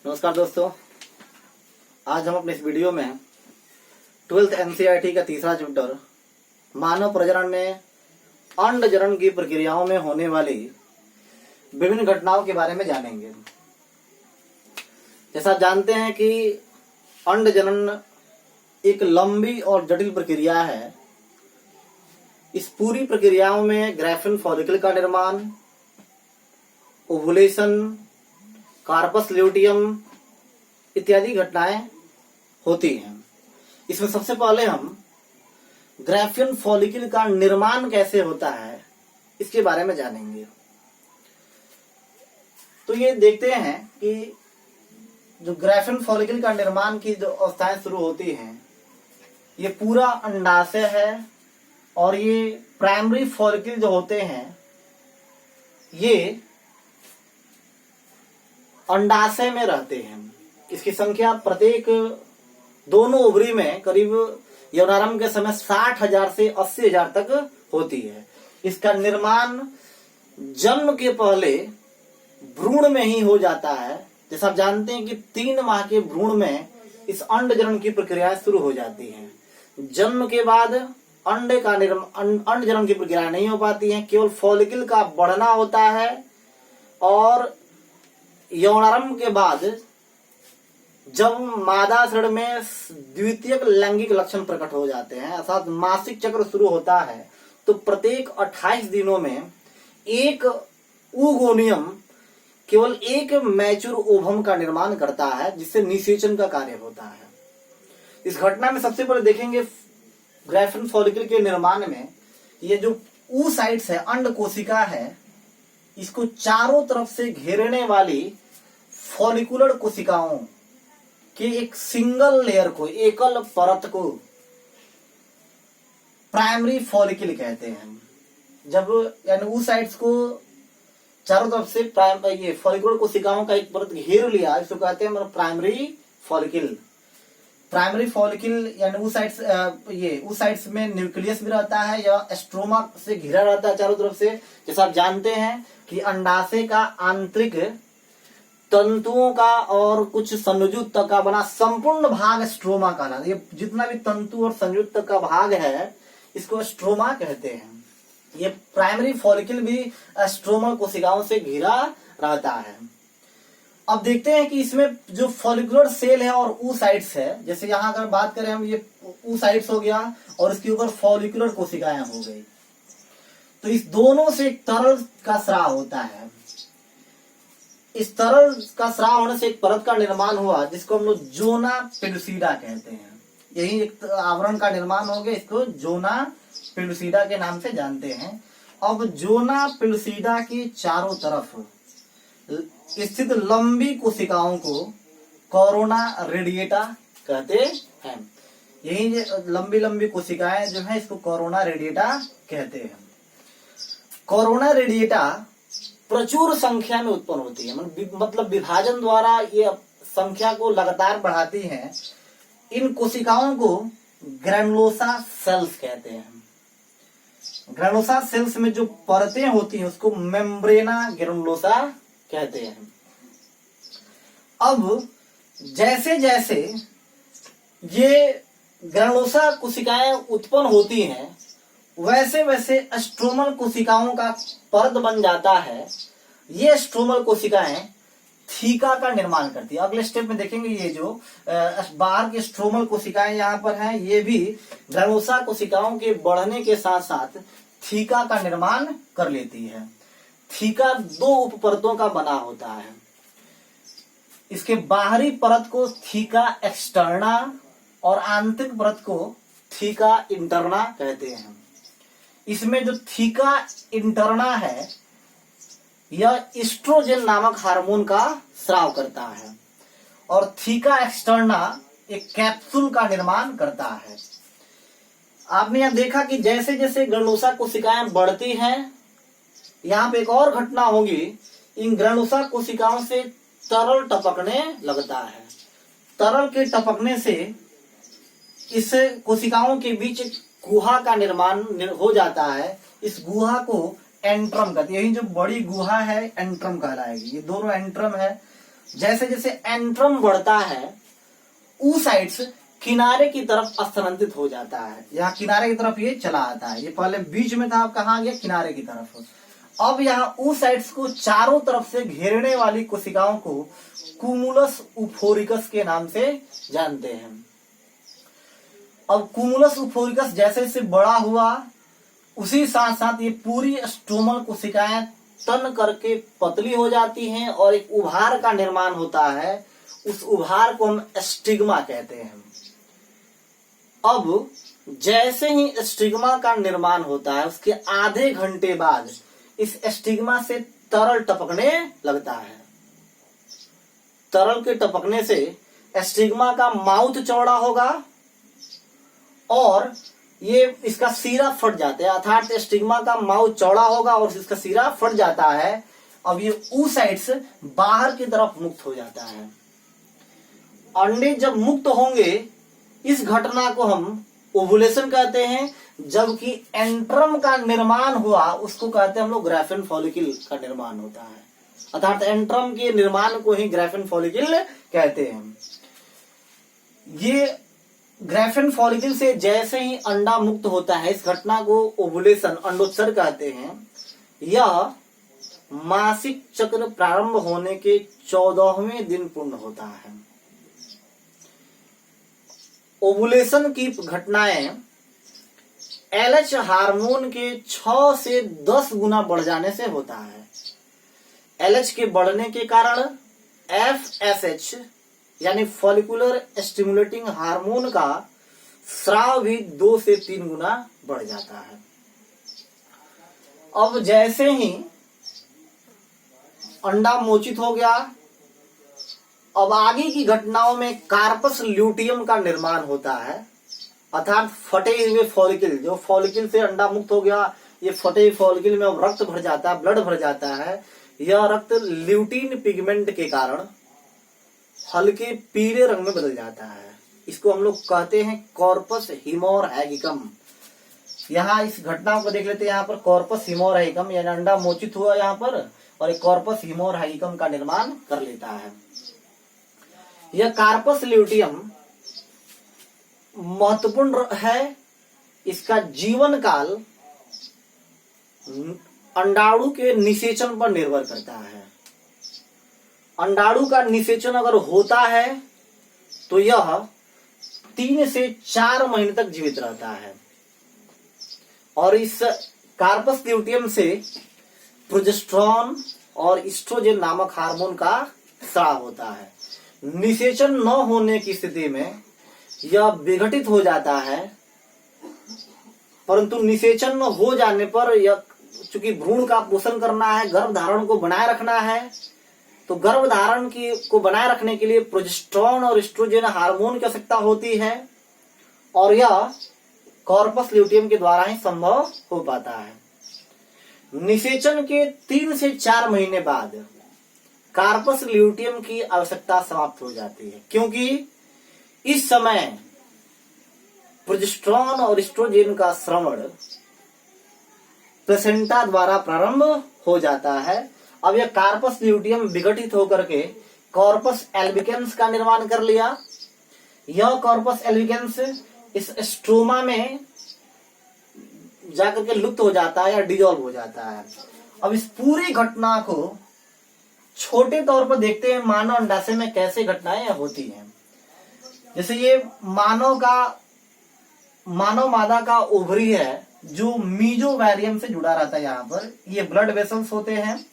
नमस्कार दोस्तों, आज हम अपने इस वीडियो में 12th एनसीईआरटी का तीसरा चैप्टर मानव प्रजनन में अंडजनन की प्रक्रियाओं में होने वाली विभिन्न घटनाओं के बारे में जानेंगे। जैसा आप जानते हैं कि अंडजनन एक लंबी और जटिल प्रक्रिया है। इस पूरी प्रक्रियाओं में ग्राफिन फॉलिकल का निर्माण, ओवुलेशन, कार्पस ल्यूटियम इत्यादि घटनाएं होती हैं। इसमें सबसे पहले हम ग्राफिन फॉलिकल का निर्माण कैसे होता है इसके बारे में जानेंगे। तो ये देखते हैं कि जो ग्राफिन फॉलिकल का निर्माण की जो अवस्थाएं शुरू होती हैं, ये पूरा अंडाशय है और ये प्राइमरी फॉलिकल जो होते हैं ये अंडाशय में रहते हैं। इसकी संख्या प्रत्येक दोनों ओवरी में करीब यौनारंभ के समय 60,000 से 80,000 तक होती है। इसका निर्माण जन्म के पहले भ्रूण में ही हो जाता है। जैसा आप जानते हैं कि 3 माह के भ्रूण में इस अंडजनन की प्रक्रिया शुरू हो जाती है। जन्म के बाद अंडजनन की प्रक्रिया नहीं हो पाती है, केवल फॉलिकल का बढ़ना होता है। और यौनारंभ के बाद जब मादाशय में द्वितीयक लैंगिक लक्षण प्रकट हो जाते हैं, अर्थात मासिक चक्र शुरू होता है, तो प्रत्येक 28 दिनों में एक oogonium केवल एक मैच्योर ओवम का निर्माण करता है, जिससे निषेचन का कार्य होता है। इस घटना में सबसे पहले देखेंगे ग्राफिन फॉलिकल के निर्माण में ये जो oocytes है, अंड कोशिका है, इसको चारों तरफ से घेरने वाली फॉलिकुलर कोशिकाओं के एक सिंगल लेयर को, एकल परत को प्राइमरी फॉलिकल कहते हैं। जब यानी oocytes को चारों तरफ से ये फॉलिकुलर कोशिकाओं का एक परत घेर लिया, इसको कहते हैं प्राइमरी फॉलिकल। प्राइमरी फॉलिकल यानी oocytes में न्यूक्लियस भी रहता है या स्ट्रोमा से घिरा रहता है चारों तरफ से। जैसा आप जानते हैं कि अंडाशय का आंतरिक तंतुओं का और कुछ संयुक्त का बना संपूर्ण भाग स्ट्रोमा कहलाता है। ये जितना भी तंतु और संयुक्त का भाग है इसको स्ट्रोमा कहते हैं। ये प्राइमरी फॉलिकल भी स्ट्रोमा कोशिकाओं से घिरा रहता है। अब देखते हैं कि इसमें जो फॉलिकुलर सेल है और oocytes है, जैसे यहाँ अगर बात करें हम, ये oocytes हो गया और इसके ऊपर फॉलिकुलर कोशिकाएं हो गई, तो इस दोनों से एक तरल का स्राव होता है। इस तरल का स्राव होने से एक परत का निर्माण हुआ जिसको हम लोग जोना पेलुसिडा कहते हैं। यही एक आवरण का निर्माण हो गया, इसको जोना पेलुसिडा के नाम से जानते हैं। अब जोना पेलुसिडा की चारों तरफ स्थित लंबी कोशिकाओं को कोरोना रेडिएटा कहते हैं। यही लंबी लंबी कोशिकाएं जो है इसको कोरोना रेडिएटा कहते हैं। कोरोना रेडिएटा प्रचुर संख्या में उत्पन्न होती है, मतलब विभाजन द्वारा ये संख्या को लगातार बढ़ाती हैं। इन कोशिकाओं को ग्रैनुलोसा सेल्स कहते हैं। ग्रैनुलोसा सेल्स में जो परतें होती हैं उसको मेम्ब्रेना ग्रैनुलोसा कहते हैं। अब जैसे जैसे ये ग्रैनुलोसा कोशिकाएं उत्पन्न होती हैं, वैसे वैसे स्ट्रोमल कोशिकाओं का परत बन जाता है। ये स्ट्रोमल कोशिकाएं थीका का निर्माण करती है। अगले स्टेप में देखेंगे ये जो बाहर की स्ट्रोमल कोशिकाएं यहाँ पर हैं, ये भी ग्रैनुलोसा कोशिकाओं के बढ़ने के साथ साथ थीका का निर्माण कर लेती है। थीका 2 उपपरतों का बना होता है। इसके बाहरी परत को थीका एक्सटर्ना और आंतरिक परत को थीका इंटरना कहते हैं। इसमें जो थीका इंटरना है यह एस्ट्रोजन नामक हार्मोन का स्राव करता है और थीका एक्सटर्ना एक कैप्सूल का निर्माण करता है। आपने यहां देखा कि जैसे जैसे ग्रैनुलोसा कोशिकाएं बढ़ती हैं, यहाँ पे एक और घटना होगी, इन ग्रैनुलोसा कोशिकाओं से तरल टपकने लगता है। तरल के टपकने से इस कोशिकाओं के बीच गुहा का निर्माण हो जाता है। इस गुहा को एंट्रम कहते हैं। यही जो बड़ी गुहा है एंट्रम कहलाएगी। ये दोनों एंट्रम है जैसे जैसे एंट्रम बढ़ता है oocytes किनारे की तरफ स्थानांतरित हो जाता है। यहाँ किनारे की तरफ ये चला आता है, ये पहले बीच में था, अब कहाँ गया, किनारे की तरफ। अब यहाँ oocytes को चारों तरफ से घेरने वाली कोशिकाओं को कुमुलस उफोरिकस के नाम से जानते हैं। अब कुमुलस उफोरिकस जैसे जैसे बड़ा हुआ, उसी साथ साथ ये पूरी स्ट्रोमल कोशिकाएं तन करके पतली हो जाती हैं और एक उभार का निर्माण होता है। उस उभार को हम स्टिग्मा कहते हैं। अब जैसे ही स्टिग्मा का निर्माण होता है, उसके आधे घंटे बाद इस स्टिग्मा से तरल टपकने लगता है। तरल के टपकने से स्टिग्मा का माउथ चौड़ा होगा और ये इसका सिरा फट जाता है, अर्थात स्टिग्मा का माउथ चौड़ा होगा और इसका सिरा फट जाता है। अब ये oocytes बाहर की तरफ मुक्त हो जाता है। अंडे जब मुक्त होंगे, इस घटना को हम ओवुलेशन कहते हैं, जबकि एंट्रम का निर्माण हुआ उसको कहते हैं हम लोग ग्राफिन फॉलिकल का निर्माण होता है, अर्थात एंट्रम के निर्माण को ही ग्राफिन फॉलिकल कहते हैं। ये ग्राफिन फॉलिकल से जैसे ही अंडा मुक्त होता है, इस घटना को ओवुलेशन अंडोत्सर्ग कहते हैं। यह मासिक चक्र प्रारंभ होने के 14वें दिन पूर्ण होता है। ओवुलेशन की घटनाएं LH हार्मोन के 6 से 10 गुना बढ़ जाने से होता है। LH के बढ़ने के कारण FSH यानी फॉलिकुलर स्टिमुलेटिंग हार्मोन का स्राव भी 2 से 3 गुना बढ़ जाता है। अब जैसे ही अंडा मोचित हो गया, अब आगे की घटनाओं में कार्पस ल्यूटियम का निर्माण होता है, अर्थात फटे हुए फॉलिकल। जो फॉलिकल से अंडा मुक्त हो गया, ये फटे हुए फॉलिकल में अब रक्त भर जाता है, ब्लड भर जाता है। यह रक्त ल्यूटीन पिगमेंट के कारण हल्के पीले रंग में बदल जाता है। इसको हम लोग कहते हैं कॉर्पस हीमोरहैगिकम। यहाँ इस घटना को देख लेते हैं। यहाँ पर कॉर्पस हीमोरहैगिकम यानी अंडा मोचित हुआ यहाँ पर, और एक कॉर्पस हीमोरहैगिकम का निर्माण कर लेता है। यह कार्पस ल्यूटियम महत्वपूर्ण है। इसका जीवन काल अंडाणु के निषेचन पर निर्भर करता है। अंडाणु का निषेचन अगर होता है तो यह 3 से 4 महीने तक जीवित रहता है, और इस कार्पस ल्यूटियम से प्रोजेस्टेरॉन और एस्ट्रोजन नामक हार्मोन का स्राव होता है। निषेचन न होने की स्थिति में यह विघटित हो जाता है, परंतु निषेचन हो जाने पर यह, चूंकि भ्रूण का पोषण करना है, गर्भधारण को बनाए रखना है, तो गर्भधारण को बनाए रखने के लिए प्रोजेस्टेरॉन और एस्ट्रोजन हार्मोन की आवश्यकता होती है, और यह कॉर्पस ल्यूटियम के द्वारा ही संभव हो पाता है। निषेचन के 3 से 4 महीने बाद कार्पस ल्यूटियम की आवश्यकता समाप्त हो जाती है, क्योंकि इस समय प्रोजेस्टेरॉन और एस्ट्रोजन का श्रवण प्लेसेंटा द्वारा प्रारंभ हो जाता है। अब यह कार्पस ल्यूटियम विघटित होकर के कॉर्पस एल्बिकेंस का निर्माण कर लिया। यह कॉर्पस एल्बिकेंस इस स्ट्रोमा में जाकर के लुप्त हो जाता है या डिजॉल्व हो जाता है। अब इस पूरी घटना को छोटे तौर पर देखते हैं, मानव अंडाशय में कैसे घटनाएं होती हैं। जैसे ये मानव मादा का ओवरी है जो मीजोवैरियम से जुड़ा रहता है। यहाँ पर ये ब्लड वेसल्स होते हैं।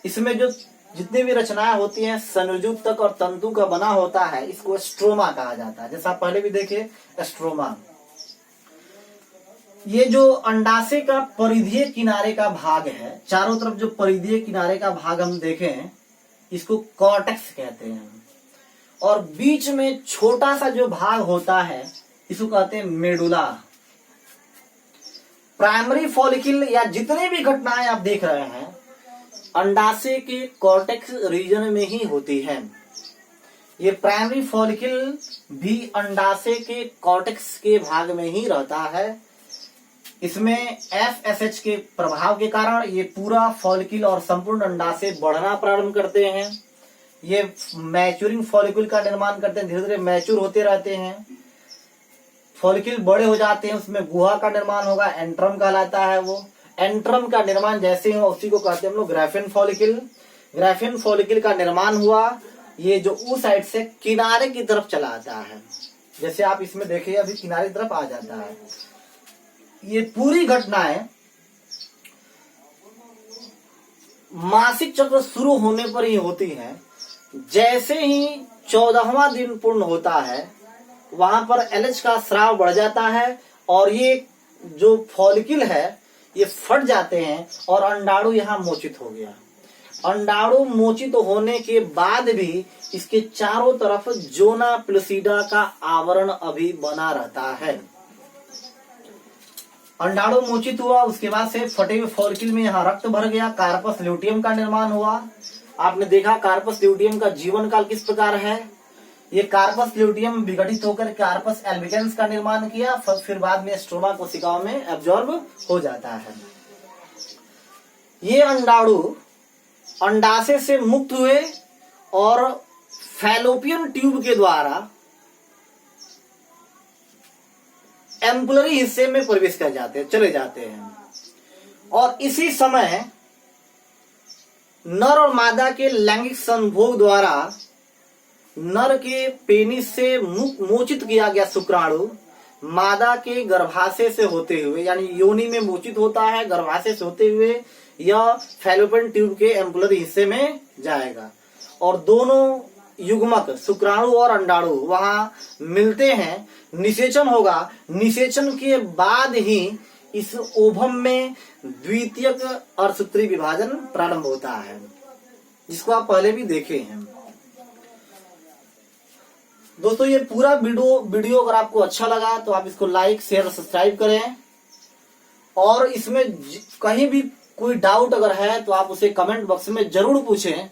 इसमें जो जितनी भी रचनाएं होती हैं संयुजक और तंतु का बना होता है, इसको स्ट्रोमा कहा जाता है। जैसा आप पहले भी देखे स्ट्रोमा। ये जो अंडाशय का परिधीय किनारे का भाग है, चारों तरफ जो परिधीय किनारे का भाग हम देखें, इसको कॉर्टेक्स कहते हैं, और बीच में छोटा सा जो भाग होता है इसको कहते हैं मेडुला। प्राइमरी फॉलिकल या जितने भी घटनाएं आप देख रहे हैं अंडाशय के कॉर्टेक्स रीजन में ही होती है। ये प्राइमरी फॉलिकल भी अंडाशय के कॉर्टेक्स के भाग में ही रहता है। इसमें FSH के प्रभाव के कारण ये पूरा फॉलिकल और संपूर्ण अंडाशय बढ़ना प्रारंभ करते हैं। ये मैच्योरिंग फॉलिक्यूल का निर्माण करते हैं, धीरे धीरे मैच्योर होते रहते हैं, फॉलिक्यूल बड़े हो जाते हैं, उसमें गुहा का निर्माण होगा, एंट्रम कहलाता है वो। एंट्रम का निर्माण जैसे ही उसी को कहते हैं हम लोग ग्राफिन फॉलिक्यूल। ग्राफिन फॉलिक्यूल का निर्माण हुआ, ये जो उस साइड से किनारे की तरफ चला आता है, जैसे आप इसमें देखिए अभी किनारे की तरफ आ जाता है। ये पूरी घटनाएं मासिक चक्र शुरू होने पर ही होती हैं। जैसे ही 14वां दिन पूर्ण होता है वहां पर एलएच का स्राव बढ़ जाता है और ये जो फॉलिक्यूल है ये फट जाते हैं और अंडाणु यहाँ मोचित हो गया। अंडाणु मोचित होने के बाद भी इसके चारों तरफ जोना प्लसीडा का आवरण अभी बना रहता है। अंडाणु मोचित हुआ, उसके बाद से फटे हुए फॉलिक्यूल में यहाँ रक्त भर गया, कार्पस ल्यूटियम का निर्माण हुआ। आपने देखा कार्पस ल्यूटियम का जीवन काल किस प्रकार है। ये कार्पस ल्यूटियम विघटित होकर कार्पस एल्बिकेंस का निर्माण किया, फिर बाद में स्ट्रोमा कोशिकाओं में एब्जॉर्ब हो जाता है। ये अंडाणु अंडाशय से मुक्त हुए और फैलोपियन ट्यूब के द्वारा एम्पुलरी हिस्से में प्रवेश कर जाते हैं, चले जाते हैं। और इसी समय नर और मादा के लैंगिक संभोग द्वारा नर के पेनिस से मोचित किया गया शुक्राणु मादा के गर्भाशय से होते हुए, यानी योनि में मोचित होता है, गर्भाशय से होते हुए यह फैलोपियन ट्यूब के एम्पुलरी हिस्से में जाएगा और दोनों युग्मक शुक्राणु और अंडाणु वहां मिलते हैं, निषेचन होगा। निषेचन के बाद ही इस ओभम में द्वितीयक अर्धसूत्री विभाजन प्रारंभ होता है, जिसको आप पहले भी देखे हैं। दोस्तों ये पूरा वीडियो अगर आपको अच्छा लगा तो आप इसको लाइक शेयर सब्सक्राइब करें और इसमें कहीं भी कोई डाउट अगर है तो आप उसे कमेंट बॉक्स में जरूर पूछें।